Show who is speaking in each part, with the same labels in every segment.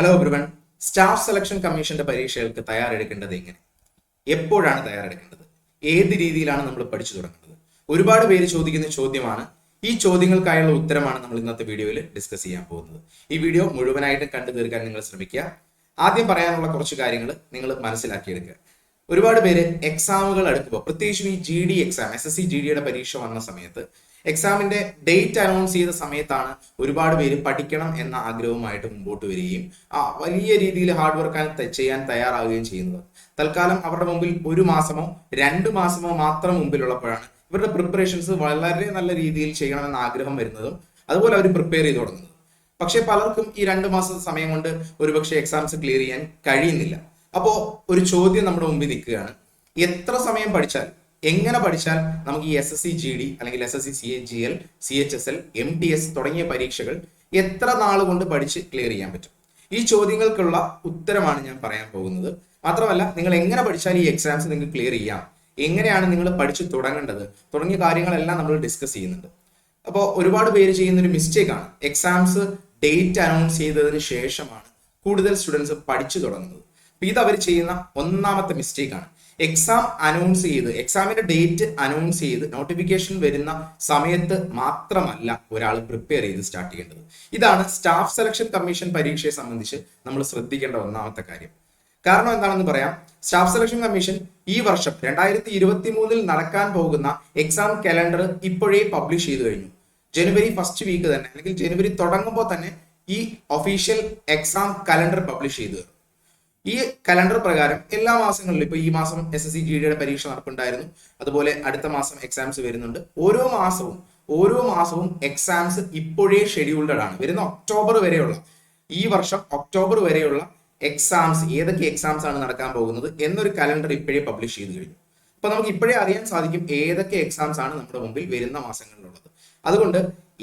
Speaker 1: Hello everyone. Staff selection കമ്മീഷന്റെ പരീക്ഷകൾക്ക് തയ്യാറെടുക്കേണ്ടത് എങ്ങനെ, എപ്പോഴാണ് തയ്യാറെടുക്കേണ്ടത്, ഏത് രീതിയിലാണ് നമ്മൾ പഠിച്ചു തുടങ്ങുന്നത്? ഒരുപാട് പേര് ചോദിക്കുന്ന ചോദ്യമാണ്. ഈ ചോദ്യങ്ങൾക്കായുള്ള ഉത്തരമാണ് നമ്മൾ ഇന്നത്തെ വീഡിയോയിൽ ഡിസ്കസ് ചെയ്യാൻ പോകുന്നത്. ഈ വീഡിയോ മുഴുവനായിട്ടും കണ്ടു തീർക്കാൻ നിങ്ങൾ ശ്രമിക്കുക. ആദ്യം പറയാനുള്ള കുറച്ച് കാര്യങ്ങൾ നിങ്ങൾ മനസ്സിലാക്കിയെടുക്കുക. ഒരുപാട് പേര് എക്സാമുകൾ അടുക്കുമ്പോൾ, പ്രത്യേകിച്ചും ഈ GD എക്സാം, SSC GDയുടെ പരീക്ഷ വന്ന സമയത്ത്, എക്സാമിന്റെ ഡേറ്റ് അനൗൺസ് ചെയ്ത സമയത്താണ് ഒരുപാട് പേര് പഠിക്കണം എന്ന ആഗ്രഹവുമായിട്ട് മുമ്പോട്ട് വരികയും വലിയ രീതിയിൽ ഹാർഡ് വർക്ക് ചെയ്യാൻ തയ്യാറാവുകയും ചെയ്യുന്നത്. തൽക്കാലം അവരുടെ മുമ്പിൽ 1 മാസമോ 2 മാസമോ മാത്രം മുമ്പിലുള്ളപ്പോഴാണ് ഇവരുടെ പ്രിപ്പറേഷൻസ് വളരെ നല്ല രീതിയിൽ ചെയ്യണമെന്ന ആഗ്രഹം വരുന്നതും അതുപോലെ അവർ പ്രിപ്പയർ ചെയ്ത് തുടങ്ങുന്നത്. പക്ഷെ പലർക്കും ഈ 2 മാസത്തെ സമയം കൊണ്ട് ഒരുപക്ഷെ എക്സാംസ് ക്ലിയർ ചെയ്യാൻ കഴിയുന്നില്ല. അപ്പോൾ ഒരു ചോദ്യം നമ്മുടെ മുമ്പിൽ നിൽക്കുകയാണ്: എത്ര സമയം പഠിച്ചാൽ, എങ്ങനെ പഠിച്ചാൽ നമുക്ക് ഈ SSC GD അല്ലെങ്കിൽ SSC CGL, CHSL, MTS തുടങ്ങിയ പരീക്ഷകൾ എത്ര നാൾ കൊണ്ട് പഠിച്ച് ക്ലിയർ ചെയ്യാൻ പറ്റും? ഈ ചോദ്യങ്ങൾക്കുള്ള ഉത്തരമാണ് ഞാൻ പറയാൻ പോകുന്നത്. മാത്രമല്ല, നിങ്ങൾ എങ്ങനെ പഠിച്ചാൽ ഈ എക്സാംസ് നിങ്ങൾക്ക് ക്ലിയർ ചെയ്യാം, എങ്ങനെയാണ് നിങ്ങൾ പഠിച്ചു തുടങ്ങേണ്ടത് തുടങ്ങിയ കാര്യങ്ങളെല്ലാം നമ്മൾ ഡിസ്കസ് ചെയ്യുന്നുണ്ട്. അപ്പോൾ ഒരുപാട് പേര് ചെയ്യുന്നൊരു മിസ്റ്റേക്കാണ്, എക്സാംസ് ഡേറ്റ് അനൗൺസ് ചെയ്തതിന് ശേഷമാണ് കൂടുതൽ സ്റ്റുഡൻസ് പഠിച്ചു തുടങ്ങുന്നത്. ഇത് അവർ ചെയ്യുന്ന ഒന്നാമത്തെ മിസ്റ്റേക്കാണ്. എക്സാം അനൗൺസ് ചെയ്ത്, എക്സാമിന്റെ ഡേറ്റ് അനൗൺസ് ചെയ്ത് നോട്ടിഫിക്കേഷൻ വരുന്ന സമയത്ത് മാത്രമല്ല ഒരാൾ പ്രിപ്പയർ ചെയ്ത് സ്റ്റാർട്ട് ചെയ്യേണ്ടത്. ഇതാണ് സ്റ്റാഫ് സെലക്ഷൻ കമ്മീഷൻ പരീക്ഷയെ സംബന്ധിച്ച് നമ്മൾ ശ്രദ്ധിക്കേണ്ട ഒന്നാമത്തെ കാര്യം. കാരണം എന്താണെന്ന് പറയാം. സ്റ്റാഫ് സെലക്ഷൻ കമ്മീഷൻ ഈ വർഷം 2023 നടക്കാൻ പോകുന്ന എക്സാം കലണ്ടർ ഇപ്പോഴേ പബ്ലിഷ് ചെയ്തു കഴിഞ്ഞു. ജനുവരി ഫസ്റ്റ് വീക്ക് തന്നെ, അല്ലെങ്കിൽ ജനുവരി തുടങ്ങുമ്പോൾ തന്നെ ഈ ഒഫീഷ്യൽ എക്സാം കലണ്ടർ പബ്ലിഷ് ചെയ്തു. ഈ കലണ്ടർ പ്രകാരം എല്ലാ മാസങ്ങളിലും, ഇപ്പൊ ഈ മാസം SSC GDയുടെ പരീക്ഷ നടപ്പുണ്ടായിരുന്നു, അതുപോലെ അടുത്ത മാസം എക്സാംസ് വരുന്നുണ്ട്. ഓരോ മാസവും എക്സാംസ് ഇപ്പോഴേ ഷെഡ്യൂൾഡ് ആണ്. വരുന്ന ഒക്ടോബർ വരെയുള്ള, ഈ വർഷം ഒക്ടോബർ വരെയുള്ള എക്സാംസ്, ഏതൊക്കെ എക്സാംസ് ആണ് നടക്കാൻ പോകുന്നത് എന്നൊരു കലണ്ടർ ഇപ്പോഴേ പബ്ലിഷ് ചെയ്ത് കഴിഞ്ഞു. അപ്പൊ നമുക്ക് ഇപ്പോഴേ അറിയാൻ സാധിക്കും ഏതൊക്കെ എക്സാംസ് ആണ് നമ്മുടെ മുമ്പിൽ വരുന്ന മാസങ്ങളിലുള്ളത്. അതുകൊണ്ട്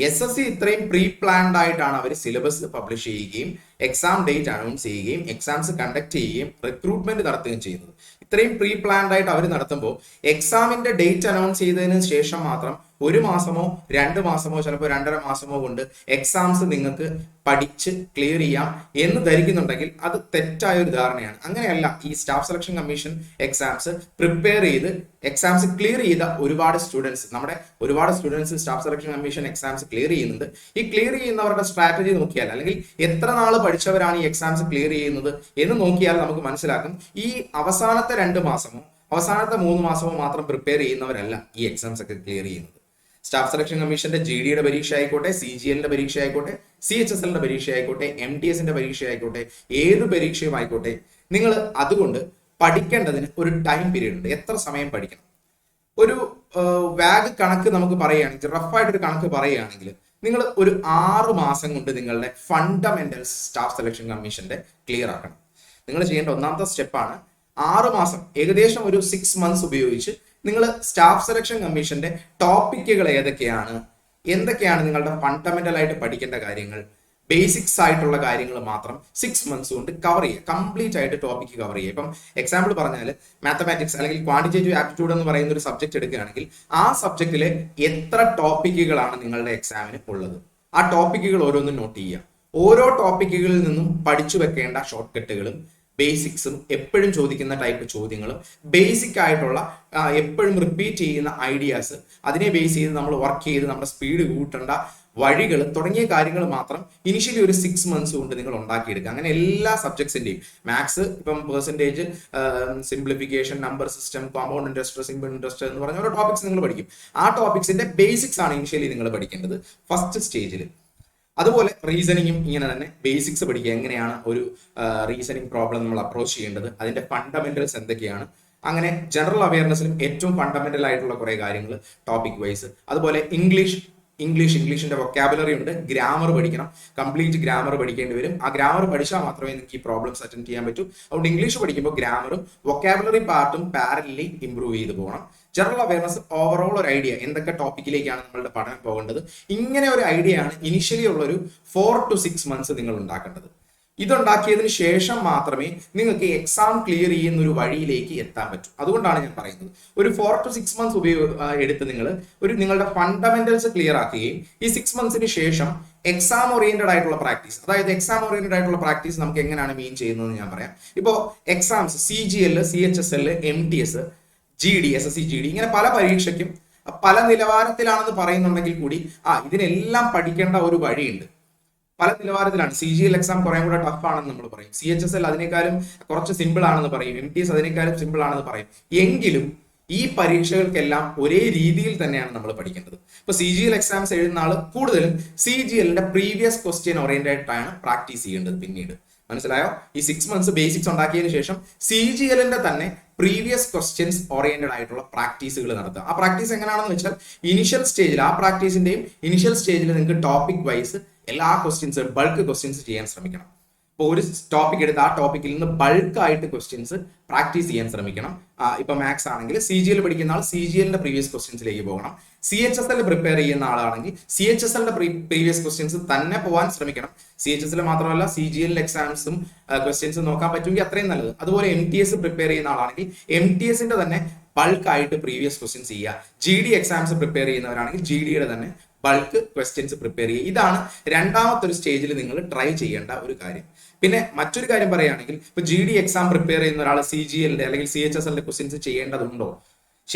Speaker 1: SSC ഇത്രയും പ്രീ പ്ലാൻഡ് ആയിട്ടാണ് അവർ സിലബസ് പബ്ലിഷ് ചെയ്യുകയും എക്സാം ഡേറ്റ് അനൗൺസ് ചെയ്യുകയും എക്സാംസ് കണ്ടക്ട് ചെയ്യുകയും റിക്രൂട്ട്മെന്റ് നടത്തുകയും ചെയ്യുന്നത്. ഇത്രയും പ്രീ പ്ലാൻഡ് ആയിട്ട് അവർ നടത്തുമ്പോൾ എക്സാമിന്റെ ഡേറ്റ് അനൗൺസ് ചെയ്തതിന് ശേഷം മാത്രം 1 മാസമോ 2 മാസമോ ചിലപ്പോൾ 2.5 മാസമോ കൊണ്ട് എക്സാംസ് നിങ്ങൾക്ക് പഠിച്ച് ക്ലിയർ ചെയ്യാം എന്ന് ധരിക്കുന്നുണ്ടെങ്കിൽ അത് തെറ്റായ ഒരു ധാരണയാണ്. അങ്ങനെയല്ല. ഈ staff selection commission exams prepare ചെയ്ത് എക്സാംസ് ക്ലിയർ ചെയ്ത ഒരുപാട് students staff selection commission exams clear ചെയ്യുന്നുണ്ട്. ഈ ക്ലിയർ ചെയ്യുന്നവരുടെ സ്ട്രാറ്റജി നോക്കിയാൽ, അല്ലെങ്കിൽ എത്ര നാൾ പഠിച്ചവരാണ് ഈ എക്സാംസ് ക്ലിയർ ചെയ്യുന്നത് എന്ന് നോക്കിയാൽ നമുക്ക് മനസ്സിലാക്കും, ഈ അവസാനത്തെ 2 മാസമോ അവസാനത്തെ 3 മാസമോ മാത്രം പ്രിപ്പയർ ചെയ്യുന്നവരല്ല ഈ എക്സാംസ് ഒക്കെ ക്ലിയർ ചെയ്യുന്നത്. സ്റ്റാഫ് സെലക്ഷൻ കമ്മീഷന്റെ GDയുടെ പരീക്ഷ ആയിക്കോട്ടെ, CGLന്റെ പരീക്ഷ ആയിക്കോട്ടെ, CHSLന്റെ പരീക്ഷ ആയിക്കോട്ടെ, MTSന്റെ പരീക്ഷ ആയിക്കോട്ടെ, ഏത് പരീക്ഷയും ആയിക്കോട്ടെ, നിങ്ങൾ അതുകൊണ്ട് പഠിക്കേണ്ടതിന് ഒരു ടൈം പീരീഡ് ഉണ്ട്. എത്ര സമയം പഠിക്കണം? ഒരു വാഗ് കണക്ക് നമുക്ക് പറയുകയാണെങ്കിൽ, റഫായിട്ടൊരു കണക്ക് പറയുകയാണെങ്കിൽ, നിങ്ങൾ ഒരു 6 മാസം കൊണ്ട് നിങ്ങളുടെ ഫണ്ടമെന്റൽസ് സ്റ്റാഫ് സെലക്ഷൻ കമ്മീഷന്റെ ക്ലിയർ ആക്കണം. നിങ്ങൾ ചെയ്യേണ്ട ഒന്നാമത്തെ സ്റ്റെപ്പാണ് 6 മാസം, ഏകദേശം ഒരു 6 മന്ത്സ് ഉപയോഗിച്ച് നിങ്ങൾ സ്റ്റാഫ് സെലക്ഷൻ കമ്മീഷന്റെ ടോപ്പിക്കുകൾ എന്തൊക്കെയാണ് നിങ്ങളുടെ ഫണ്ടമെന്റൽ ആയിട്ട് പഠിക്കേണ്ട കാര്യങ്ങൾ, ബേസിക്സ് ആയിട്ടുള്ള കാര്യങ്ങൾ മാത്രം 6 മന്ത്സ് കൊണ്ട് കവർ ചെയ്യുക. കംപ്ലീറ്റ് ആയിട്ട് ടോപ്പിക്ക് കവർ ചെയ്യുക. ഇപ്പം എക്സാമ്പിൾ പറഞ്ഞാൽ മാത്തമാറ്റിക്സ് അല്ലെങ്കിൽ ക്വാണ്ടിറ്റേറ്റീവ് ആപ്റ്റിറ്റ്യൂഡ് എന്ന് പറയുന്ന ഒരു സബ്ജക്ട് എടുക്കുകയാണെങ്കിൽ, ആ സബ്ജക്റ്റിലെ എത്ര ടോപ്പിക്കുകളാണ് നിങ്ങളുടെ എക്സാമിന് ഉള്ളത്, ആ ടോപ്പിക്കുകൾ ഓരോന്നും നോട്ട് ചെയ്യുക. ഓരോ ടോപ്പിക്കുകളിൽ നിന്നും പഠിച്ചു വെക്കേണ്ട ഷോർട്ട് കട്ടുകളും ബേസിക്സും, എപ്പോഴും ചോദിക്കുന്ന ടൈപ്പ് ചോദ്യങ്ങളും, ബേസിക് ആയിട്ടുള്ള എപ്പോഴും റിപ്പീറ്റ് ചെയ്യുന്ന ഐഡിയാസ്, അതിനെ ബേസ് ചെയ്ത് നമ്മൾ വർക്ക് ചെയ്ത് നമ്മുടെ സ്പീഡ് കൂട്ടേണ്ട വഴികൾ തുടങ്ങിയ കാര്യങ്ങൾ മാത്രം ഇനിഷ്യലി ഒരു 6 മന്ത്സ് കൊണ്ട് നിങ്ങൾ ഉണ്ടാക്കിയെടുക്കുക. അങ്ങനെ എല്ലാ സബ്ജക്ട്സിന്റെയും മാത്സ്, ഇപ്പം percentage, simplification, number system, compound interest, simple interest എന്ന് പറഞ്ഞ ഓരോ ടോപ്പിക്സ് നിങ്ങൾ പഠിക്കും. ആ ടോപ്പിക്സിന്റെ ബേസിക്സ് ആണ് ഇനിഷ്യലി നിങ്ങൾ പഠിക്കേണ്ടത് ഫസ്റ്റ് സ്റ്റേജിൽ. അതുപോലെ റീസണിങ്ങും ഇങ്ങനെ തന്നെ ബേസിക്സ് പഠിക്കുക. എങ്ങനെയാണ് ഒരു റീസണിങ് പ്രോബ്ലം നമ്മൾ അപ്രോച്ച് ചെയ്യേണ്ടത്, അതിന്റെ ഫണ്ടമെന്റൽസ് എന്തൊക്കെയാണ്, അങ്ങനെ ജനറൽ അവയർനെസ്സിലും ഏറ്റവും ഫണ്ടമെന്റൽ ആയിട്ടുള്ള കുറെ കാര്യങ്ങൾ ടോപ്പിക് വൈസ്. അതുപോലെ ഇംഗ്ലീഷിന്റെ വൊക്കാബുലറി ഉണ്ട്, ഗ്രാമർ പഠിക്കണം, കംപ്ലീറ്റ് ഗ്രാമർ പഠിക്കേണ്ടി വരും. ആ ഗ്രാമർ പഠിച്ചാൽ മാത്രമേ നിങ്ങൾക്ക് ഈ പ്രോബ്ലംസ് അറ്റൻഡ് ചെയ്യാൻ പറ്റൂ. അതുകൊണ്ട് ഇംഗ്ലീഷ് പഠിക്കുമ്പോൾ ഗ്രാമറും വൊക്കാബുലറി പാർട്ടും പാരലലി ഇംപ്രൂവ് ചെയ്ത് പോകണം. ജനറൽ അവയർനെസ്, ഓവറോൾ ഒരു ഐഡിയ, എന്തൊക്കെ ടോപ്പിക്കിലേക്കാണ് നമ്മളുടെ പഠനം പോകേണ്ടത്, ഇങ്ങനെ ഒരു ഐഡിയ ആണ് ഇനിഷ്യലി ഉള്ളൊരു 4 to 6 മന്ത്സ് നിങ്ങൾ ഉണ്ടാക്കേണ്ടത്. ഇതുണ്ടാക്കിയതിന് ശേഷം മാത്രമേ നിങ്ങൾക്ക് എക്സാം ക്ലിയർ ചെയ്യുന്ന ഒരു വഴിയിലേക്ക് എത്താൻ പറ്റൂ. അതുകൊണ്ടാണ് ഞാൻ പറയുന്നത് ഒരു 4 to 6 months എടുത്ത് നിങ്ങൾ നിങ്ങളുടെ ഫണ്ടമെന്റൽസ് ക്ലിയർ ആക്കുകയും ഈ 6 monthsന് ശേഷം എക്സാം ഓറിയന്റഡ് ആയിട്ടുള്ള പ്രാക്ടീസ്, അതായത് എക്സാം ഓറിയന്റഡ് ആയിട്ടുള്ള പ്രാക്ടീസ് നമുക്ക് എങ്ങനെയാണ് മീൻ ചെയ്യുന്നതെന്ന് ഞാൻ പറയാം. ഇപ്പോൾ exams CGL, CHSL, MTS, GD, SSC GD ഇങ്ങനെ പല പരീക്ഷയ്ക്കും പല നിലവാരത്തിലാണെന്ന് പറയുന്നുണ്ടെങ്കിൽ കൂടി ഇതിനെല്ലാം പഠിക്കേണ്ട ഒരു വഴിയുണ്ട്. പല നിലവാരത്തിലാണ്. CGL എക്സാം കുറേ കൂടെ ടഫ് ആണെന്ന് നമ്മൾ പറയും, CHSL അതിനേക്കാളും കുറച്ച് സിമ്പിൾ ആണെന്ന് പറയും, MTS അതിനേക്കാളും സിമ്പിൾ ആണെന്ന് പറയും. എങ്കിലും ഈ പരീക്ഷകൾക്കെല്ലാം ഒരേ രീതിയിൽ തന്നെയാണ് നമ്മൾ പഠിക്കേണ്ടത്. ഇപ്പൊ CGL എക്സാംസ് എഴുതുന്ന ആൾ കൂടുതലും CGLന്റെ പ്രീവിയസ് ക്വസ്റ്റ്യൻ ഓറിയന്റഡ് ആണ് പ്രാക്ടീസ് ചെയ്യേണ്ടത്. പിന്നീട് മനസ്സിലായോ? ഈ 6 months ബേസിക്സ് ഉണ്ടാക്കിയതിനു ശേഷം CGLന്റെ തന്നെ പ്രീവിയസ് ക്വസ്റ്റ്യൻസ് ഓറിയന്റഡ് ആയിട്ടുള്ള പ്രാക്ടീസുകൾ നടത്തുക. ആ പ്രാക്ടീസ് എങ്ങനെയാണെന്ന് വെച്ചാൽ ഇനിഷ്യൽ സ്റ്റേജിൽ, ആ പ്രാക്ടീസിന്റെയും ഇനിഷ്യൽ സ്റ്റേജിൽ നിങ്ങൾക്ക് ടോപ്പിക് വൈസ് എല്ലാ ക്വസ്റ്റ്യൻസ്, ബൾക്ക് ക്വസ്റ്റ്യൻസ് ചെയ്യാൻ ശ്രമിക്കണം. ഇപ്പോൾ ഒരു ടോപ്പിക് എടുത്ത് ആ ടോപ്പിക്കിൽ നിന്ന് ബൾക്കായിട്ട് ക്വസ്റ്റ്യൻസ് പ്രാക്ടീസ് ചെയ്യാൻ ശ്രമിക്കണം. ഇപ്പൊ മാത്സ് ആണെങ്കിൽ CGL പഠിക്കുന്ന ആൾ CGLന്റെ പ്രീവിയസ് ക്വസ്റ്റ്യൻസിലേക്ക് പോകണം. CHSL പ്രിപ്പയർ ചെയ്യുന്ന ആളാണെങ്കിൽ CHSLന്റെ പ്രീവിയസ് ക്വസ്റ്റ്യൻസ് തന്നെ പോകാൻ ശ്രമിക്കണം. CHSL മാത്രമല്ല CGL എക്സാംസും ക്വസ്റ്റ്യൻസും നോക്കാൻ പറ്റുമെങ്കിൽ അത്രയും നല്ലത്. അതുപോലെ MTS പ്രിപ്പയർ ചെയ്യുന്ന ആളാണെങ്കിൽ MTSന്റെ തന്നെ ബൾക്കായിട്ട് പ്രീവിയസ് ക്വസ്റ്റ്യൻസ് ചെയ്യുക. GD എക്സാംസ് പ്രിപ്പയർ ചെയ്യുന്നവരാണെങ്കിൽ GDയുടെ തന്നെ ബൾക്ക് ക്വസ്റ്റ്യൻസ് പ്രിപ്പയർ ചെയ്യുക. ഇതാണ് രണ്ടാമത്തെ ഒരു സ്റ്റേജിൽ നിങ്ങൾ ട്രൈ ചെയ്യേണ്ട ഒരു കാര്യം. പിന്നെ മറ്റൊരു കാര്യം പറയുകയാണെങ്കിൽ ഇപ്പൊ GD എക്സാം പ്രിപ്പയർ ചെയ്യുന്ന ഒരാൾ CGLന്റെ അല്ലെങ്കിൽ CHSLന്റെ ക്വസ്റ്റ്യൻസ് ചെയ്യേണ്ടതുണ്ടോ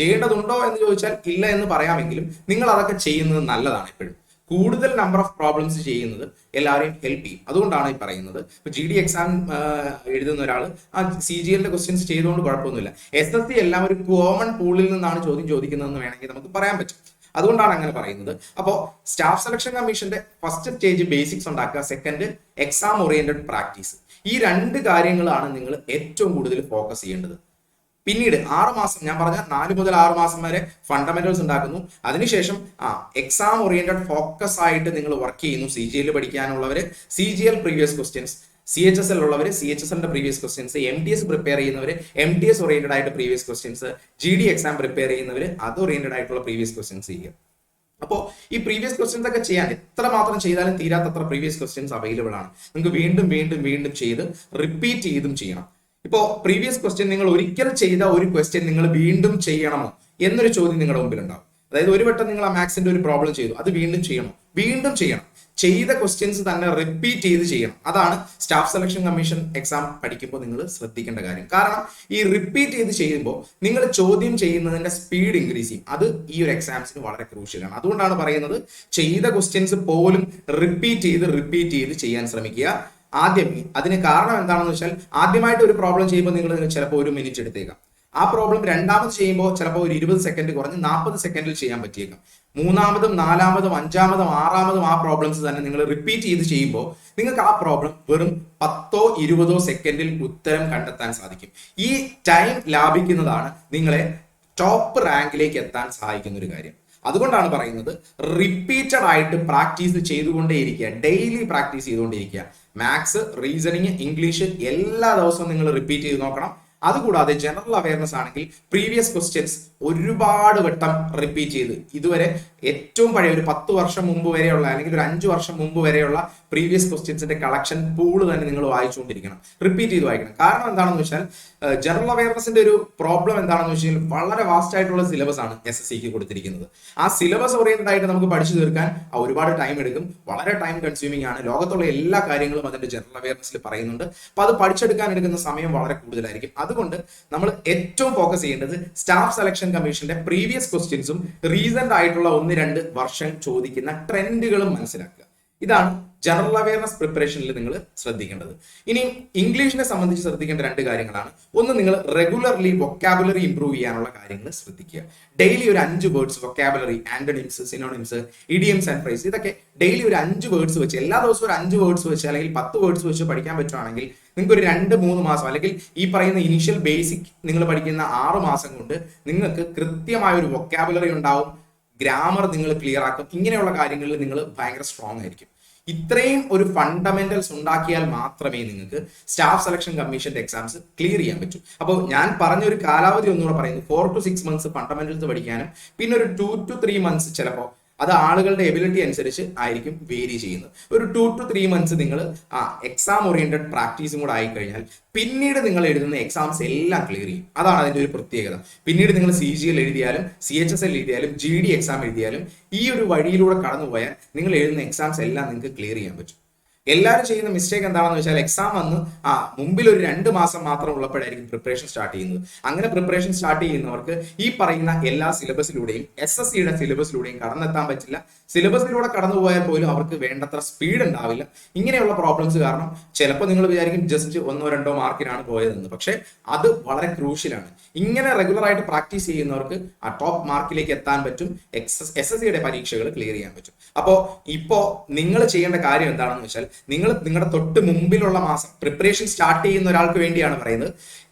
Speaker 1: എന്ന് ചോദിച്ചാൽ ഇല്ല എന്ന് പറയാമെങ്കിലും നിങ്ങൾ അതൊക്കെ ചെയ്യുന്നത് നല്ലതാണ്. എപ്പോഴും കൂടുതൽ നമ്പർ ഓഫ് പ്രോബ്ലംസ് ചെയ്യുന്നത് എല്ലാവരെയും ഹെൽപ്പ് ചെയ്യും. അതുകൊണ്ടാണ് ഈ പറയുന്നത്. ഇപ്പൊ GD എക്സാം എഴുതുന്ന ഒരാൾ CGLന്റെ ക്വസ്റ്റ്യൻസ് ചെയ്തുകൊണ്ട് കുഴപ്പമൊന്നുമില്ല. SSC എല്ലാം ഒരു കോമൺ പൂളിൽ നിന്നാണ് ചോദ്യം ചോദിക്കുന്നതെന്ന് വേണമെങ്കിൽ നമുക്ക് പറയാൻ പറ്റും. അതുകൊണ്ടാണ് അങ്ങനെ പറയുന്നത്. അപ്പോൾ സ്റ്റാഫ് സെലക്ഷൻ കമ്മീഷന്റെ ഫസ്റ്റ് സ്റ്റേജ് ബേസിക്സ് ഉണ്ടാക്കുക, സെക്കൻഡ് എക്സാം ഓറിയന്റഡ് പ്രാക്ടീസ്. ഈ രണ്ട് കാര്യങ്ങളാണ് നിങ്ങൾ ഏറ്റവും കൂടുതൽ ഫോക്കസ് ചെയ്യേണ്ടത്. പിന്നീട് 6 മാസം, ഞാൻ പറഞ്ഞ 4 മുതൽ 6 മാസം വരെ ഫണ്ടമെന്റൽസ് ഉണ്ടാക്കുന്നു. അതിനുശേഷം എക്സാം ഓറിയന്റഡ് ഫോക്കസ് ആയിട്ട് നിങ്ങൾ വർക്ക് ചെയ്യുന്നു. CGL പഠിക്കാനുള്ളവര് CGL previous questions, CHSL ഉള്ളവർ CHSLന്റെ പ്രീവിയസ് ക്വസ്റ്റ്യൻസ്, MTS പ്രിപ്പയർ ചെയ്യുന്നവർ MTS ഓറിയന്റഡ് ആയിട്ട് previous questions, GD exam prepare ചെയ്യുന്നവർ അത് ഓറിയന്റഡ് ആയിട്ടുള്ള പ്രീവിയസ് ക്വസ്റ്റ്യൻസ് ചെയ്യുക. അപ്പോൾ ഈ പ്രീവിയസ് ക്വസ്റ്റ്യൻസ് ഒക്കെ ചെയ്യാൻ എത്ര മാത്രം ചെയ്താലും തീരാത്തത്ര പ്രീവിയസ് ക്വസ്റ്റ്യൻസ് അവൈലബിൾ ആണ്. നിങ്ങൾക്ക് വീണ്ടും വീണ്ടും വീണ്ടും ചെയ്ത് റിപ്പീറ്റ് ചെയ്തും ചെയ്യണം. ഇപ്പോൾ പ്രീവിയസ് ക്വസ്റ്റ്യൻ നിങ്ങൾ ഒരിക്കൽ ചെയ്ത ഒരു ക്വസ്റ്റ്യൻ നിങ്ങൾ വീണ്ടും ചെയ്യണമോ എന്നൊരു ചോദ്യം നിങ്ങളുടെ മുമ്പിൽ ഉണ്ടാവും. അതായത് ഒരു വട്ടം നിങ്ങൾ ആ മാത്സിന്റെ ഒരു പ്രോബ്ലം ചെയ്തു, അത് വീണ്ടും ചെയ്യണം. ചെയ്ത ക്വസ്റ്റ്യൻസ് തന്നെ റിപ്പീറ്റ് ചെയ്ത് ചെയ്യണം. അതാണ് സ്റ്റാഫ് സെലക്ഷൻ കമ്മീഷൻ എക്സാം പഠിക്കുമ്പോൾ നിങ്ങൾ ശ്രദ്ധിക്കേണ്ട കാര്യം. കാരണം ഈ റിപ്പീറ്റ് ചെയ്ത് ചെയ്യുമ്പോൾ നിങ്ങൾ ചോദ്യം ചെയ്യുന്നതിന്റെ സ്പീഡ് ഇൻക്രീസ് ചെയ്യും. അത് ഈ ഒരു എക്സാംസിന് വളരെ ക്രൂഷ്യലാണ്. അതുകൊണ്ടാണ് പറയുന്നത് ചെയ്ത ക്വസ്റ്റ്യൻസ് പോലും റിപ്പീറ്റ് ചെയ്ത് ചെയ്യാൻ ശ്രമിക്കുക. ആദ്യം അതിന് കാരണം എന്താണെന്ന് വെച്ചാൽ ആദ്യമായിട്ട് ഒരു പ്രോബ്ലം ചെയ്യുമ്പോൾ നിങ്ങൾ ചിലപ്പോൾ 1 മിനിറ്റ് എടുത്തേക്കാം. ആ പ്രോബ്ലം രണ്ടാമത് ചെയ്യുമ്പോൾ ചിലപ്പോൾ ഒരു 20 സെക്കൻഡ് കുറഞ്ഞ് 40 സെക്കൻഡിൽ ചെയ്യാൻ പറ്റിയേക്കാം. മൂന്നാമതും 4-മതും 5-മതും 6-മതും ആ പ്രോബ്ലംസ് തന്നെ നിങ്ങൾ റിപ്പീറ്റ് ചെയ്ത് ചെയ്യുമ്പോൾ നിങ്ങൾക്ക് ആ പ്രോബ്ലം വെറും 10-20 സെക്കൻഡിൽ ഉത്തരം കണ്ടെത്താൻ സാധിക്കും. ഈ ടൈം ലാഭിക്കുന്നതാണ് നിങ്ങളെ ടോപ്പ് റാങ്കിലേക്ക് എത്താൻ സഹായിക്കുന്ന ഒരു കാര്യം. അതുകൊണ്ടാണ് പറയുന്നത് റിപ്പീറ്റഡ് ആയിട്ട് പ്രാക്ടീസ് ചെയ്തുകൊണ്ടേയിരിക്കുക, ഡെയിലി പ്രാക്ടീസ് ചെയ്തുകൊണ്ടേയിരിക്കുക. മാത്സ്, റീസണിങ്, ഇംഗ്ലീഷ് എല്ലാ ദിവസവും നിങ്ങൾ റിപ്പീറ്റ് ചെയ്ത് നോക്കണം. അതുകൂടാതെ ജനറൽ അവയർനെസ് ആണെങ്കിൽ പ്രീവിയസ് ക്വസ്റ്റ്യൻസ് ഒരുപാട് വട്ടം റിപ്പീറ്റ് ചെയ്ത് ഇതുവരെ ഏറ്റവും പഴയ ഒരു 10 വർഷം മുമ്പ് വരെയുള്ള അല്ലെങ്കിൽ ഒരു 5 വർഷം മുമ്പ് വരെയുള്ള പ്രീവിയസ് ക്വസ്റ്റ്യൻസിന്റെ കളക്ഷൻ പൂള് തന്നെ നിങ്ങൾ വായിച്ചുകൊണ്ടിരിക്കണം, റിപ്പീറ്റ് ചെയ്ത് വായിക്കണം. കാരണം എന്താണെന്ന് വെച്ചാൽ ജനറൽ അവയർനെസിന്റെ ഒരു പ്രോബ്ലം എന്താണെന്ന് വെച്ചാൽ വളരെ വാസ്റ്റ് ആയിട്ടുള്ള സിലബസ് ആണ് SSCക്ക് കൊടുത്തിരിക്കുന്നത്. ആ സിലബസ് ഓറിയന്റഡ് ആയിട്ട് നമുക്ക് പഠിച്ചു തീർക്കാൻ ഒരുപാട് ടൈം എടുക്കും, വളരെ ടൈം കൺസ്യൂമിംഗ് ആണ്. ലോകത്തുള്ള എല്ലാ കാര്യങ്ങളും അതിന്റെ ജനറൽ അവയർനെസ്സിൽ പറയുന്നുണ്ട്. അപ്പൊ അത് പഠിച്ചെടുക്കാൻ എടുക്കുന്ന സമയം വളരെ കൂടുതലായിരിക്കും. അതുകൊണ്ട് നമ്മൾ ഏറ്റവും ഫോക്കസ് ചെയ്യേണ്ടത് സ്റ്റാഫ് സെലക്ഷൻ കമ്മീഷന്റെ പ്രീവിയസ് ക്വസ്റ്റ്യൻസും റീസെന്റ് ആയിട്ടുള്ള 1-2 വർഷം ചോദിക്കുന്ന ട്രെൻഡുകളും മനസ്സിലാക്കുക. ഇതാണ് ജനറൽ അവയർനെസ് പ്രിപ്പറേഷനിൽ നിങ്ങൾ ശ്രദ്ധിക്കേണ്ടത്. ഇനി ഇംഗ്ലീഷിനെ സംബന്ധിച്ച് ശ്രദ്ധിക്കേണ്ട 2 കാര്യങ്ങളാണ്. ഒന്ന്, നിങ്ങൾ റെഗുലർലി വൊക്കാബുലറി ഇംപ്രൂവ് ചെയ്യാനുള്ള കാര്യങ്ങൾ ശ്രദ്ധിക്കുക. ഡെയിലി ഒരു 5 words vocabulary, ആന്റണിംസ്, synonyms, idioms and phrase, ഇതൊക്കെ ഡെയിലി ഒരു 5 വേർഡ്സ് വെച്ച് എല്ലാ ദിവസവും ഒരു 5 വേർഡ്സ് വെച്ച് അല്ലെങ്കിൽ 10 വേർഡ്സ് വെച്ച് പഠിക്കാൻ പറ്റുവാണെങ്കിൽ നിങ്ങൾക്ക് ഒരു 2-3 മാസം അല്ലെങ്കിൽ ഈ പറയുന്ന ഇനീഷ്യൽ ബേസിക് നിങ്ങൾ പഠിക്കുന്ന 6 മാസം കൊണ്ട് നിങ്ങൾക്ക് കൃത്യമായ ഒരു വൊക്കാബുലറി ഉണ്ടാവും, ഗ്രാമർ നിങ്ങൾ ക്ലിയർ ആക്കും. ഇങ്ങനെയുള്ള കാര്യങ്ങളിൽ നിങ്ങൾ ഭയങ്കര സ്ട്രോങ് ആയിരിക്കും. ഇത്രയും ഒരു ഫണ്ടമെന്റൽസ് ഉണ്ടാക്കിയാൽ മാത്രമേ നിങ്ങൾക്ക് സ്റ്റാഫ് സെലക്ഷൻ കമ്മീഷന്റെ എക്സാംസ് ക്ലിയർ ചെയ്യാൻ പറ്റൂ. അപ്പോൾ ഞാൻ പറഞ്ഞ ഒരു കാലാവധി ഒന്നുകൂടെ പറയുന്നത് 4 to 6 months ഫണ്ടമെന്റൽസ് പഠിക്കാനും പിന്നെ ഒരു 2 to 3 months ചിലപ്പോൾ അത് ആളുകളുടെ എബിലിറ്റി അനുസരിച്ച് ആയിരിക്കും വേരി ചെയ്യുന്നത്. ഒരു 2 to 3 months നിങ്ങൾ എക്സാം ഓറിയന്റഡ് പ്രാക്ടീസും കൂടെ ആയിക്കഴിഞ്ഞാൽ പിന്നീട് നിങ്ങൾ എഴുതുന്ന എക്സാംസ് എല്ലാം ക്ലിയർ ചെയ്യും. അതാണ് അതിന്റെ ഒരു പ്രത്യേകത. പിന്നീട് നിങ്ങൾ CGL എഴുതിയാലും CHSL എഴുതിയാലും GD എക്സാം എഴുതിയാലും ഈ ഒരു വഴിയിലൂടെ കടന്നുപോയാൽ നിങ്ങൾ എഴുതുന്ന എക്സാംസ് എല്ലാം നിങ്ങൾക്ക് ക്ലിയർ ചെയ്യാൻ പറ്റും. എല്ലാവരും ചെയ്യുന്ന മിസ്റ്റേക്ക് എന്താണെന്ന് വെച്ചാൽ എക്സാം വന്ന് മുമ്പിൽ ഒരു 2 മാസം മാത്രം ഉള്ളപ്പോഴായിരിക്കും പ്രിപ്പറേഷൻ സ്റ്റാർട്ട് ചെയ്യുന്നത്. അങ്ങനെ പ്രിപ്പറേഷൻ സ്റ്റാർട്ട് ചെയ്യുന്നവർക്ക് ഈ പറയുന്ന എല്ലാ സിലബസിലൂടെയും SSCയുടെ സിലബസിലൂടെയും കടന്നെത്താൻ പറ്റില്ല. സിലബസിലൂടെ കടന്നു പോയാൽ പോലും അവർക്ക് വേണ്ടത്ര സ്പീഡ് ഉണ്ടാവില്ല. ഇങ്ങനെയുള്ള പ്രോബ്ലംസ് കാരണം ചിലപ്പോൾ നിങ്ങൾ വിചാരിക്കും ജസ്റ്റ് 1-2 മാർക്കിനാണ് പോയതെന്ന്. പക്ഷെ അത് വളരെ ക്രൂഷ്യലാണ്. ഇങ്ങനെ റെഗുലർ ആയിട്ട് പ്രാക്ടീസ് ചെയ്യുന്നവർക്ക് ആ ടോപ്പ് മാർക്കിലേക്ക് എത്താൻ പറ്റും. SSCയുടെ പരീക്ഷകൾ ക്ലിയർ ചെയ്യാൻ പറ്റും. അപ്പോൾ നിങ്ങൾ ചെയ്യേണ്ട കാര്യം എന്താണെന്ന് വെച്ചാൽ നിങ്ങളുടെ തൊട്ട് മുമ്പിലുള്ള മാസം പ്രിപ്പറേഷൻ സ്റ്റാർട്ട് ചെയ്യുന്ന ഒരാൾക്ക് വേണ്ടിയാണ് പറയുന്നത്.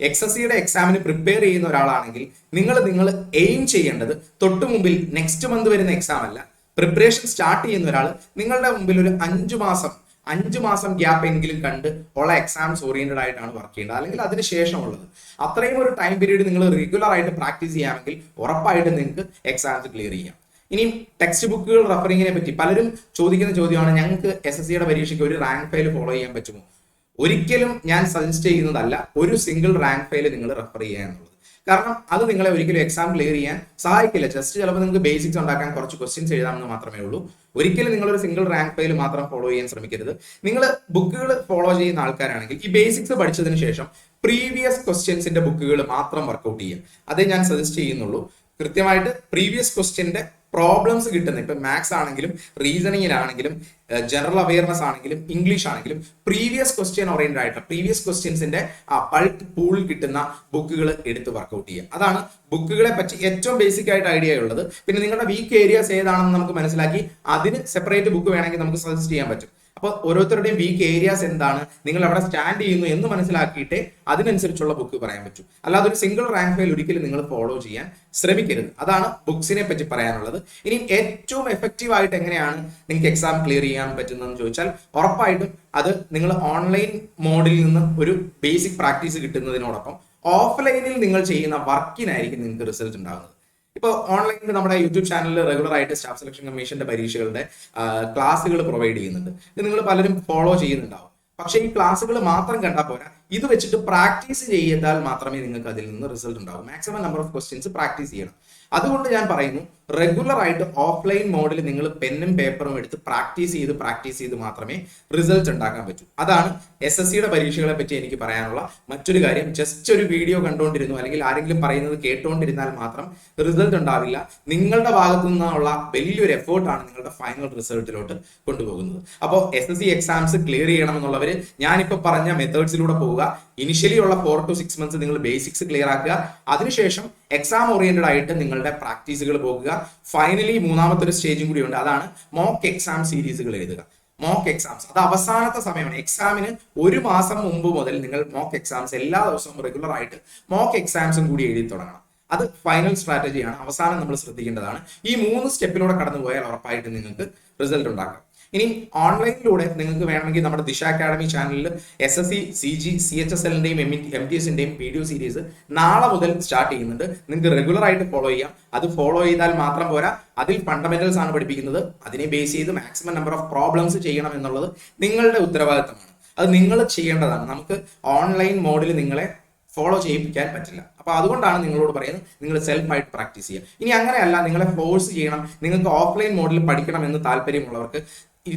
Speaker 1: SSCയുടെ എക്സാമിന് പ്രിപ്പയർ ചെയ്യുന്ന ഒരാളാണെങ്കിൽ നിങ്ങൾ എയിം ചെയ്യേണ്ടത് തൊട്ട് മുമ്പിൽ നെക്സ്റ്റ് മന്ത് വരുന്ന എക്സാം അല്ല. പ്രിപ്പറേഷൻ സ്റ്റാർട്ട് ചെയ്യുന്ന ഒരാൾ നിങ്ങളുടെ മുമ്പിൽ ഒരു 5 മാസം ഗ്യാപ്പ് എങ്കിലും കണ്ട് ഉള്ള എക്സാംസ് ഓറിയന്റഡ് ആയിട്ടാണ് വർക്ക് ചെയ്യേണ്ടത്. അല്ലെങ്കിൽ അതിന് ശേഷമുള്ളത് അത്രയും ഒരു ടൈം പീരീഡ് നിങ്ങൾ റെഗുലർ ആയിട്ട് പ്രാക്ടീസ് ചെയ്യാമെങ്കിൽ ഉറപ്പായിട്ടും നിങ്ങൾക്ക് എക്സാംസ് ക്ലിയർ ചെയ്യാം. ഇനി ടെക്സ്റ്റ് ബുക്കുകൾ റഫറിങ്ങിനെ പറ്റി പലരും ചോദിക്കുന്ന ചോദ്യമാണ്, ഞങ്ങൾക്ക് SSCയുടെ പരീക്ഷയ്ക്ക് ഒരു റാങ്ക് ഫയൽ ഫോളോ ചെയ്യാൻ പറ്റുമോ? ഒരിക്കലും ഞാൻ സജസ്റ്റ് ചെയ്യുന്നതല്ല ഒരു സിംഗിൾ റാങ്ക് ഫയൽ നിങ്ങൾ റെഫർ ചെയ്യുക എന്നുള്ളത്. കാരണം അത് നിങ്ങളെ ഒരിക്കലും എക്സാം ക്ലിയർ ചെയ്യാൻ സഹായിക്കില്ല. ജസ്റ്റ് ചിലപ്പോൾ നിങ്ങൾക്ക് ബേസിക്സ് ഉണ്ടാക്കാൻ കുറച്ച് ക്വസ്റ്റ്യൻസ് എഴുതാമെന്ന് മാത്രമേ ഉള്ളൂ. ഒരിക്കലും നിങ്ങളൊരു സിംഗിൾ റാങ്ക് ഫയൽ മാത്രം ഫോളോ ചെയ്യാൻ ശ്രമിക്കരുത്. നിങ്ങൾ ബുക്കുകൾ ഫോളോ ചെയ്യുന്ന ആൾക്കാരാണെങ്കിൽ ഈ ബേസിക്സ് പഠിച്ചതിന് ശേഷം പ്രീവിയസ് ക്വസ്റ്റ്യൻസിന്റെ ബുക്കുകൾ മാത്രം വർക്ക്ഔട്ട് ചെയ്യുക. അതേ ഞാൻ സജസ്റ്റ് ചെയ്യുന്നുള്ളൂ. കൃത്യമായിട്ട് പ്രീവിയസ് ക്വസ്റ്റ്യന്റെ പ്രോബ്ലംസ് കിട്ടുന്നത് ഇപ്പൊ മാത്സ് ആണെങ്കിലും റീസണിങ്ങിലാണെങ്കിലും ജനറൽ അവയർനെസ് ആണെങ്കിലും ഇംഗ്ലീഷ് ആണെങ്കിലും പ്രീവിയസ് ക്വസ്റ്റ്യൻ ഓറിയന്റഡ് ആയിട്ട് പ്രീവിയസ് ക്വസ്റ്റ്യൻസിന്റെ പൾട്ട് പൂളിൽ കിട്ടുന്ന ബുക്കുകൾ എടുത്ത് വർക്ക്ഔട്ട് ചെയ്യുക. അതാണ് ബുക്കുകളെ പറ്റി ഏറ്റവും ബേസിക് ആയിട്ട് ഐഡിയ ഉള്ളത്. പിന്നെ നിങ്ങളുടെ വീക്ക് ഏരിയാസ് ഏതാണെന്ന് നമുക്ക് മനസ്സിലാക്കി അതിന് സെപ്പറേറ്റ് ബുക്ക് വേണമെങ്കിൽ നമുക്ക് സജസ്റ്റ് ചെയ്യാൻ പറ്റും. അപ്പോൾ ഓരോരുത്തരുടെയും വീക്ക് ഏരിയാസ് എന്താണ്, നിങ്ങൾ അവിടെ സ്റ്റാൻഡ് ചെയ്യുന്നു എന്ന് മനസ്സിലാക്കിയിട്ട് അതിനനുസരിച്ചുള്ള ബുക്ക് പറയാൻ പറ്റും. അല്ലാതെ ഒരു സിംഗിൾ റാങ്ക് ഫയൽ ഒരിക്കലും നിങ്ങൾ ഫോളോ ചെയ്യാൻ ശ്രമിക്കരുത്. അതാണ് ബുക്സിനെ പറ്റി പറയാനുള്ളത്. ഇനി ഏറ്റവും എഫക്റ്റീവ് ആയിട്ട് എങ്ങനെയാണ് നിങ്ങൾക്ക് എക്സാം ക്ലിയർ ചെയ്യാൻ പറ്റുന്നതെന്ന് ചോദിച്ചാൽ ഉറപ്പായിട്ടും അത് നിങ്ങൾ ഓൺലൈൻ മോഡിൽ നിന്ന് ഒരു ബേസിക് പ്രാക്ടീസ് കിട്ടുന്നതിനോടൊപ്പം ഓഫ്ലൈനിൽ നിങ്ങൾ ചെയ്യുന്ന വർക്കിനായിരിക്കും നിങ്ങൾക്ക് റിസൾട്ട് ഉണ്ടാകുന്നത്. ഇപ്പോൾ ഓൺലൈനിൽ നമ്മുടെ യൂട്യൂബ് ചാനലിൽ റെഗുലർ ആയിട്ട് സ്റ്റാഫ് സെലക്ഷൻ കമ്മീഷന്റെ പരീക്ഷകളുടെ ക്ലാസ്സുകൾ പ്രൊവൈഡ് ചെയ്യുന്നുണ്ട്. ഇത് നിങ്ങൾ പലരും ഫോളോ ചെയ്യുന്നുണ്ടാവും. പക്ഷേ ഈ ക്ലാസ്സുകൾ മാത്രം കണ്ടാൽ പോരാ, ഇത് വെച്ചിട്ട് പ്രാക്ടീസ് ചെയ്താൽ മാത്രമേ നിങ്ങൾക്ക് അതിൽ നിന്ന് റിസൾട്ട് ഉണ്ടാവും. Maximum number of questions practice ചെയ്യണം. അതുകൊണ്ട് ഞാൻ പറയുന്നു, റെഗുലർ ആയിട്ട് ഓഫ്ലൈൻ മോഡിൽ നിങ്ങൾ പെന്നും പേപ്പറും എടുത്ത് പ്രാക്ടീസ് ചെയ്ത് മാത്രമേ റിസൾട്ട് ഉണ്ടാക്കാൻ പറ്റൂ. അതാണ് SSCയുടെ പരീക്ഷകളെ പറ്റി എനിക്ക് പറയാനുള്ള മറ്റൊരു കാര്യം. ജസ്റ്റ് ഒരു വീഡിയോ കണ്ടുകൊണ്ടിരുന്നു അല്ലെങ്കിൽ ആരെങ്കിലും പറയുന്നത് കേട്ടുകൊണ്ടിരുന്നാൽ മാത്രം റിസൾട്ട് ഉണ്ടാവില്ല. നിങ്ങളുടെ ഭാഗത്തു നിന്നുള്ള വലിയൊരു എഫേർട്ടാണ് നിങ്ങളുടെ ഫൈനൽ റിസൾട്ടിലോട്ട് കൊണ്ടുപോകുന്നത്. അപ്പോൾ SSC എക്സാംസ് ക്ലിയർ ചെയ്യണമെന്നുള്ളവർ ഞാനിപ്പോൾ പറഞ്ഞ മെത്തേഡ്സിലൂടെ പോവുക. ഇനിഷ്യലി ഉള്ള 4 to 6 months നിങ്ങൾ ബേസിക്സ് ക്ലിയർ ആക്കുക. അതിനുശേഷം എക്സാം ഓറിയന്റഡ് ആയിട്ട് നിങ്ങളുടെ പ്രാക്ടീസുകൾ പോകുക. ഫൈനലി മൂന്നാമത്തെ ഒരു സ്റ്റേജും കൂടി ഉണ്ട്. അതാണ് മോക്ക് എക്സാം സീരീസുകൾ എഴുതുക. മോക്ക് എക്സാംസ് അത് അവസാനത്തെ സമയമാണ്. എക്സാമിന് 1 മാസം മുമ്പ് മുതൽ നിങ്ങൾ മോക്ക് എക്സാംസ് എല്ലാ ദിവസവും റെഗുലർ ആയിട്ട് മോക്ക് എക്സാംസും കൂടി എഴുതി തുടങ്ങണം. അത് ഫൈനൽ സ്ട്രാറ്റജിയാണ്. അവസാനം നമ്മൾ ശ്രദ്ധിക്കേണ്ടതാണ്. ഈ 3 സ്റ്റെപ്പിലൂടെ കടന്നു പോയാൽ ഉറപ്പായിട്ട് നിങ്ങൾക്ക് റിസൾട്ട് ഉണ്ടാക്കാം. ഇനി ഓൺലൈനിലൂടെ നിങ്ങൾക്ക് വേണമെങ്കിൽ നമ്മുടെ ദിശ അക്കാഡമി ചാനലിൽ SSC, CG, CHSLന്റെയും MTSന്റെയും വീഡിയോ സീരീസ് നാളെ മുതൽ സ്റ്റാർട്ട് ചെയ്യുന്നുണ്ട്. നിങ്ങൾക്ക് റെഗുലർ ആയിട്ട് ഫോളോ ചെയ്യാം. അത് ഫോളോ ചെയ്താൽ മാത്രം പോരാ, അതിൽ ഫണ്ടമെന്റൽസ് ആണ് പഠിപ്പിക്കുന്നത്. അതിനെ ബേസ് ചെയ്ത് മാക്സിമം നമ്പർ ഓഫ് പ്രോബ്ലംസ് ചെയ്യണം എന്നുള്ളത് നിങ്ങളുടെ ഉത്തരവാദിത്തമാണ്. അത് നിങ്ങൾ ചെയ്യേണ്ടതാണ്. നമുക്ക് ഓൺലൈൻ മോഡിൽ നിങ്ങളെ ഫോളോ ചെയ്യിപ്പിക്കാൻ പറ്റില്ല. അപ്പൊ അതുകൊണ്ടാണ് നിങ്ങളോട് പറയുന്നത്, നിങ്ങൾ സെൽഫായിട്ട് പ്രാക്ടീസ് ചെയ്യുക. ഇനി അങ്ങനെയല്ല, നിങ്ങളെ ഫോഴ്സ് ചെയ്യണം, നിങ്ങൾക്ക് ഓഫ്ലൈൻ മോഡിൽ പഠിക്കണം എന്ന് താല്പര്യമുള്ളവർക്ക്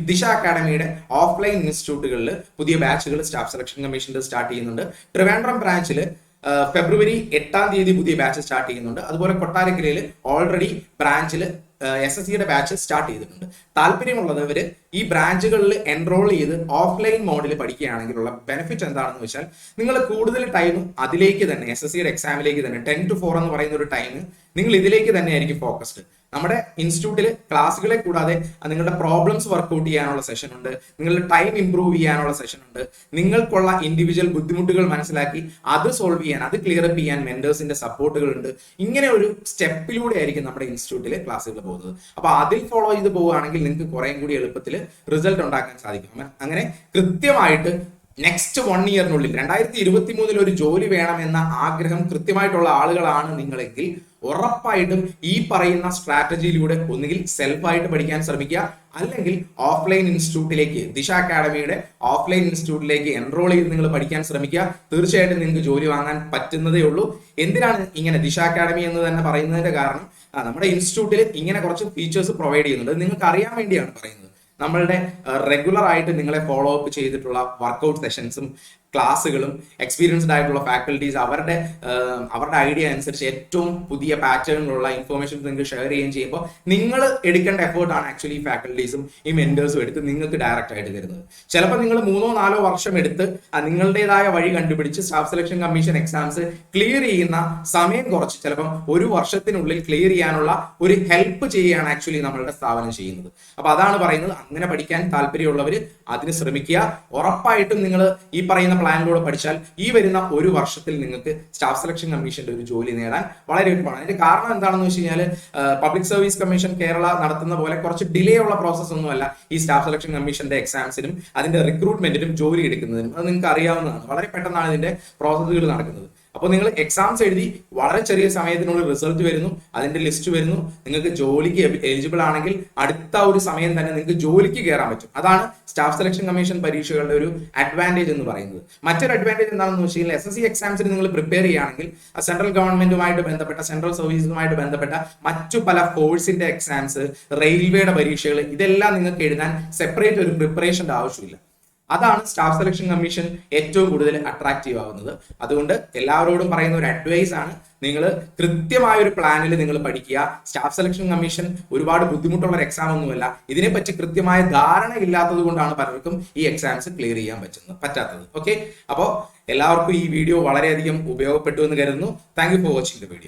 Speaker 1: ദിശ അക്കാഡമിയുടെ ഓഫ്ലൈൻ ഇൻസ്റ്റിറ്റ്യൂട്ടുകളിൽ പുതിയ ബാച്ചുകൾ സ്റ്റാഫ് സെലക്ഷൻ കമ്മീഷനിൽ സ്റ്റാർട്ട് ചെയ്യുന്നുണ്ട്. ട്രിവാൻഡ്രം ബ്രാഞ്ചിൽ ഫെബ്രുവരി 8-ാം തീയതി പുതിയ ബാച്ച് സ്റ്റാർട്ട് ചെയ്യുന്നുണ്ട്. അതുപോലെ കൊട്ടാരക്കരയിൽ ഓൾറെഡി ബ്രാഞ്ചിൽ SSCയുടെ ബാച്ച് സ്റ്റാർട്ട് ചെയ്തിട്ടുണ്ട്. താല്പര്യമുള്ളവർ ഈ ബ്രാഞ്ചുകളിൽ എൻറോൾ ചെയ്ത് ഓഫ്ലൈൻ മോഡിൽ പഠിക്കുകയാണെങ്കിലുള്ള ബെനിഫിറ്റ് എന്താണെന്ന് വെച്ചാൽ, നിങ്ങൾ കൂടുതൽ ടൈം അതിലേക്ക് തന്നെ SSCയുടെ എക്സാമിലേക്ക് തന്നെ 10 to 4 എന്ന് പറയുന്ന ഒരു ടൈം നിങ്ങൾ ഇതിലേക്ക് തന്നെ ആയിരിക്കും ഫോക്കസ്ഡ്. നമ്മുടെ ഇൻസ്റ്റിറ്റ്യൂട്ടിൽ ക്ലാസ്സുകളെ കൂടാതെ നിങ്ങളുടെ പ്രോബ്ലംസ് വർക്ക്ഔട്ട് ചെയ്യാനുള്ള സെഷൻ ഉണ്ട്, നിങ്ങളുടെ ടൈം ഇംപ്രൂവ് ചെയ്യാനുള്ള സെഷൻ ഉണ്ട്, നിങ്ങൾക്കുള്ള ഇൻഡിവിജ്വൽ ബുദ്ധിമുട്ടുകൾ മനസ്സിലാക്കി അത് സോൾവ് ചെയ്യാൻ, അത് ക്ലിയർ അപ്പ് ചെയ്യാൻ മെന്റേഴ്സിന്റെ സപ്പോർട്ടുകൾ ഉണ്ട്. ഇങ്ങനെ ഒരു സ്റ്റെപ്പിലൂടെ ആയിരിക്കും നമ്മുടെ ഇൻസ്റ്റിറ്റ്യൂട്ടിലെ ക്ലാസ്സുകൾ പോകുന്നത്. അപ്പൊ അതിൽ ഫോളോ ചെയ്ത് പോവുകയാണെങ്കിൽ നിങ്ങൾക്ക് കുറേം കൂടി എളുപ്പത്തിൽ റിസൾട്ട് ഉണ്ടാക്കാൻ സാധിക്കും. അങ്ങനെ കൃത്യമായിട്ട് നെക്സ്റ്റ് 1 ഇയറിനുള്ളിൽ 2023 ഒരു ജോലി വേണമെന്ന ആഗ്രഹം കൃത്യമായിട്ടുള്ള ആളുകളാണ് നിങ്ങളെങ്കിൽ ഉറപ്പായിട്ടും ഈ പറയുന്ന സ്ട്രാറ്റജിയിലൂടെ ഒന്നുകിൽ സെൽഫായിട്ട് പഠിക്കാൻ ശ്രമിക്കുക, അല്ലെങ്കിൽ ഓഫ്ലൈൻ ഇൻസ്റ്റിറ്റ്യൂട്ടിലേക്ക്, ദിശ അക്കാഡമിയുടെ ഓഫ്ലൈൻ ഇൻസ്റ്റിറ്റ്യൂട്ടിലേക്ക് എൻറോൾ ചെയ്ത് നിങ്ങൾ പഠിക്കാൻ ശ്രമിക്കുക. തീർച്ചയായിട്ടും നിങ്ങൾക്ക് ജോലി വാങ്ങാൻ പറ്റുന്നതേ ഉള്ളൂ. എന്തിനാണ് ഇങ്ങനെ ദിശ അക്കാഡമി എന്ന് തന്നെ പറയുന്നതിന്റെ കാരണം, നമ്മുടെ ഇൻസ്റ്റിറ്റ്യൂട്ടിൽ ഇങ്ങനെ കുറച്ച് ഫീച്ചേഴ്സ് പ്രൊവൈഡ് ചെയ്യുന്നുണ്ട്. നിങ്ങൾക്ക് അറിയാൻ വേണ്ടിയാണ് പറയുന്നത്. നമ്മളുടെ റെഗുലർ ആയിട്ട് നിങ്ങളെ ഫോളോ അപ്പ് ചെയ്തിട്ടുള്ള വർക്കൗട്ട് സെഷൻസും ക്ലാസ്സുകളും എക്സ്പീരിയൻസ്ഡ് ആയിട്ടുള്ള ഫാക്കൽറ്റീസ് അവരുടെ ഐഡിയ അനുസരിച്ച് ഏറ്റവും പുതിയ പാറ്റേണിലുള്ള ഇൻഫർമേഷൻസ് നിങ്ങൾക്ക് ഷെയർ ചെയ്യുകയും ചെയ്യുമ്പോൾ നിങ്ങൾ എടുക്കേണ്ട എഫേർട്ടാണ് ആക്ച്വലി ഈ ഫാക്കൽറ്റീസും ഈ മെന്റേഴ്സും എടുത്ത് നിങ്ങൾക്ക് ഡയറക്റ്റ് ആയിട്ട് തരുന്നത്. ചിലപ്പോൾ നിങ്ങൾ 3-4 വർഷം എടുത്ത് നിങ്ങളുടേതായ വഴി കണ്ടുപിടിച്ച് staff selection commission exams clear ചെയ്യുന്ന സമയം കുറച്ച് ചിലപ്പം 1 വർഷത്തിനുള്ളിൽ ക്ലിയർ ചെയ്യാനുള്ള ഒരു ഹെൽപ്പ് ചെയ്യുകയാണ് ആക്ച്വലി നമ്മളുടെ സ്ഥാപനം ചെയ്യുന്നത്. അപ്പൊ അതാണ് പറയുന്നത്, അങ്ങനെ പഠിക്കാൻ താല്പര്യമുള്ളവർ അതിന് ശ്രമിക്കുക. ഉറപ്പായിട്ടും നിങ്ങൾ ഈ പറയുന്ന പ്ലാനിലൂടെ പഠിച്ചാൽ ഈ വരുന്ന 1 വർഷത്തിൽ നിങ്ങൾക്ക് സ്റ്റാഫ് സെലക്ഷൻ കമ്മീഷന്റെ ഒരു ജോലി നേടാൻ വളരെ എളുപ്പമാണ്. അതിന്റെ കാരണം എന്താണെന്ന് വെച്ച് കഴിഞ്ഞാൽ പബ്ലിക് സർവീസ് കമ്മീഷൻ കേരള നടത്തുന്ന പോലെ കുറച്ച് ഡിലേ ഉള്ള പ്രോസസ് ഒന്നുമല്ല ഈ സ്റ്റാഫ് സെലക്ഷൻ കമ്മീഷന്റെ എക്സാംസിനും അതിന്റെ റിക്രൂട്ട്മെന്റിനും ജോലി എടുക്കുന്നതിനും. അത് നിങ്ങൾക്ക് അറിയാവുന്നതാണ്. വളരെ പെട്ടെന്നാണ് ഇതിന്റെ പ്രോസസ്സുകൾ നടക്കുന്നത്. അപ്പോൾ നിങ്ങൾ എക്സാംസ് എഴുതി വളരെ ചെറിയ സമയത്തിനുള്ളിൽ റിസൾട്ട് വരുന്നു, അതിന്റെ ലിസ്റ്റ് വരുന്നു. നിങ്ങൾക്ക് ജോലിക്ക് എലിജിബിൾ ആണെങ്കിൽ അടുത്ത ഒരു സമയം തന്നെ നിങ്ങൾക്ക് ജോലിക്ക് കയറാൻ പറ്റും. അതാണ് സ്റ്റാഫ് സെലക്ഷൻ കമ്മീഷൻ പരീക്ഷകളുടെ ഒരു അഡ്വാൻറ്റേജ് എന്ന് പറയുന്നത്. മറ്റൊരു അഡ്വാൻറ്റേജ് എന്താണെന്ന് വെച്ച് കഴിഞ്ഞാൽ SSC എക്സാംസിന് നിങ്ങൾ പ്രിപ്പയർ ചെയ്യുകയാണെങ്കിൽ സെൻട്രൽ ഗവൺമെന്റുമായിട്ട് ബന്ധപ്പെട്ട, സെൻട്രൽ സർവീസുമായിട്ട് ബന്ധപ്പെട്ട മറ്റു പല ഫോഴ്സിന്റെ എക്സാംസ്, റെയിൽവേയുടെ പരീക്ഷകൾ, ഇതെല്ലാം നിങ്ങൾക്ക് എഴുതാൻ സെപ്പറേറ്റ് ഒരു പ്രിപ്പറേഷന്റെ ആവശ്യമില്ല. അതാണ് സ്റ്റാഫ് സെലക്ഷൻ കമ്മീഷൻ ഏറ്റവും കൂടുതൽ അട്രാക്റ്റീവ് ആവുന്നത്. അതുകൊണ്ട് എല്ലാവരോടും പറയുന്ന ഒരു അഡ്വൈസ് ആണ്, നിങ്ങൾ കൃത്യമായ ഒരു പ്ലാനിൽ നിങ്ങൾ പഠിക്കുക. സ്റ്റാഫ് സെലക്ഷൻ കമ്മീഷൻ ഒരുപാട് ബുദ്ധിമുട്ടുള്ള ഒരു എക്സാം ഒന്നുമല്ല. ഇതിനെപ്പറ്റി കൃത്യമായ ധാരണ ഇല്ലാത്തത് കൊണ്ടാണ് പലർക്കും ഈ എക്സാംസ് ക്ലിയർ ചെയ്യാൻ പറ്റാത്തത്. ഓക്കെ, അപ്പോൾ എല്ലാവർക്കും ഈ വീഡിയോ വളരെയധികം ഉപയോഗപ്പെട്ടു എന്ന് കരുതുന്നു. Thank you for watching the video.